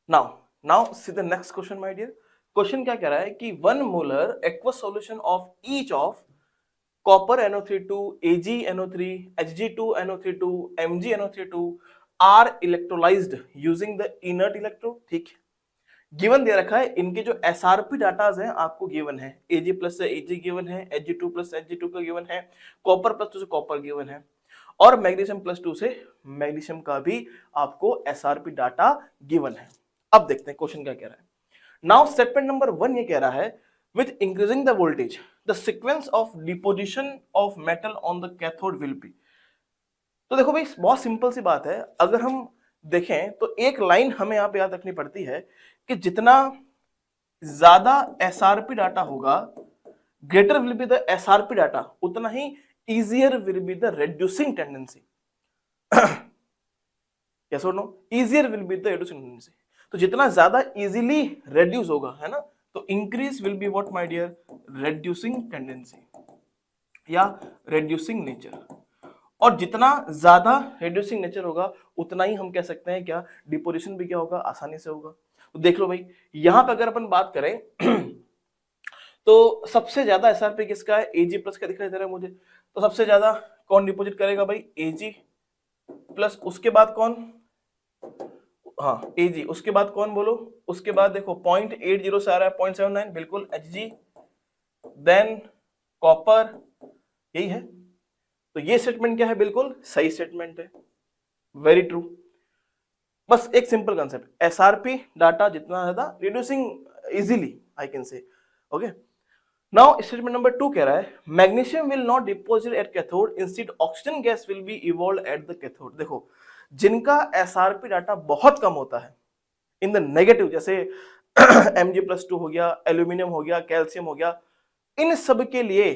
Now see the next question my dear. Question क्या कह रहा है कि 1 molar aqueous solution of each of copper NO32, AgNO3, Hg2NO32, MgNO32 are electrolysed using the inert electrode. ठीक है, given दे रखा है, इनके जो एसआरपी डाटाज हैं आपको गिवन है, Ag प्लस से Ag गिवन है, Hg2 प्लस Hg2 का गिवन है, कॉपर प्लस 2 से कॉपर गिवन है, और मैग्नीशियम प्लस 2 से मैग्नीशियम का भी आपको एसआरपी डाटा गिवन है। अब देखते हैं क्वेश्चन क्या कह रहा है। नाउ स्टेटमेंट नंबर 1 ये कह रहा है with increasing the voltage the sequence of deposition of metal on the cathode will be. तो देखो भाई बहुत सिंपल सी बात है, अगर हम देखें तो एक लाइन हमें यहां पे याद रखनी पड़ती है कि जितना ज्यादा एसआरपी डाटा होगा, greater will be the SRP data, उतना ही easier will be the reducing tendency. Yes और no? Easier will be the reducing tendency. तो जितना ज्यादा इजीली रिड्यूस होगा, है ना, तो increase will be what my dear, reducing tendency या रिड्यूसिंग नेचर। और जितना ज्यादा रिड्यूसिंग नेचर होगा उतना ही हम कह सकते हैं क्या, डिपोजिशन भी क्या होगा, आसानी से होगा। तो देख लो भाई, यहां पे अगर अपन बात करें तो सबसे ज्यादा एसआरपी किसका है, Ag प्लस का दिखाई दे रहा है मुझे। तो सबसे ज्यादा कौन डिपोजिट करेगा भाई, Ag प्लस, उसके बाद कौन, हाँ Ag, उसके बाद कौन बोलो, उसके बाद देखो 0.80 से आ रहा है 0.79, बिल्कुल Hg, देन कॉपर, यही है। तो ये स्टेटमेंट क्या है, बिल्कुल सही स्टेटमेंट है, वेरी ट्रू। बस एक सिंपल कंसेप्ट, एसआरपी डाटा जितना ज्यादा reducing easily, I can say. Okay, now statement number 2 कह रहा है magnesium will not deposit at cathode, instead oxygen gas will be evolve at the cathode. देखो जिनका एसआरपी डाटा बहुत कम होता है इन द नेगेटिव, जैसे Mg+2 हो गया, एल्यूमिनियम हो गया, कैल्शियम हो गया, इन सब के लिए,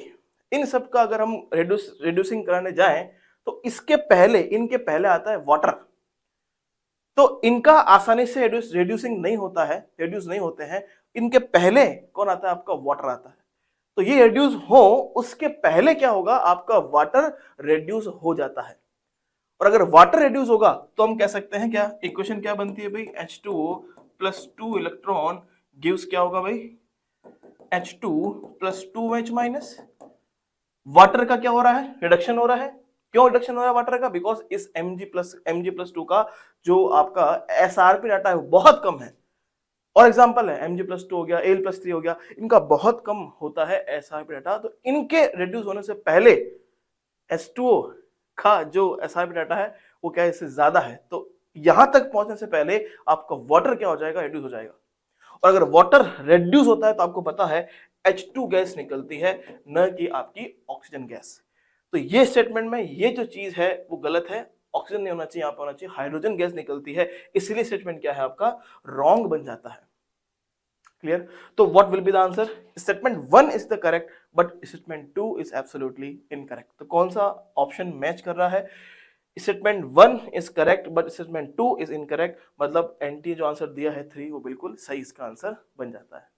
इन सब का अगर हम रिड्यूसिंग कराने जाएं तो इसके पहले, इनके पहले आता है वाटर। तो इनका आसानी से रिड्यूसिंग नहीं होता है, रिड्यूस नहीं होते हैं, इनके पहले कौन आता है, आपका वाटर आता है। तो ये रिड्यूस हो उसके पहले क्या होगा, आपका वाटर रिड्यूस हो जाता है। और अगर वाटर रिड्यूस होगा तो हम कह सकते हैं क्या, इक्वेशन क्या बनती है भाई, H2O प्लस 2 इलेक्ट्रॉन गिव्स क्या होगा भाई, H2 plus 2H minus. Water का क्या हो रहा है, रिडक्शन हो रहा है। क्यों रिडक्शन हो रहा है वाटर का, बिकॉज इस Mg+2 का जो आपका एसआरपी डाटा है वो बहुत कम है। और एग्जांपल है Mg+2 हो गया, Al+3 हो गया, इनका बहुत कम होता है एसआरपी डाटा। तो इनके रिड्यूस होने से पहले H2O का जो एसआरपी डाटा है वो क्या है, इससे ज्यादा है। तो यहां तक पहुंचने से पहले आपका वाटर क्या हो जाएगा, रिड्यूस हो जाएगा। और अगर वाटर रिड्यूस होता है तो आपको पता है H2 गैस निकलती है, न कि आपकी ऑक्सीजन गैस। तो ये स्टेटमेंट में ये जो चीज है वो गलत है, ऑक्सीजन नहीं होना चाहिए, यहाँ पर होना चाहिए हाइड्रोजन गैस निकलती है, इसलिए स्टेटमेंट क्या है आपका, रॉन्ग बन जाता है। क्लियर? तो what will be the answer, statement 1 is the correct but statement 2 is absolutely incorrect. तो कौन सा ऑप्शन मैच कर रहा है, statement 1 is correct but statement 2 is incorrect, मतलब एनटी जो आंसर दिया है 3 वो बिल्कुल सही इसका आंसर बन जाता है।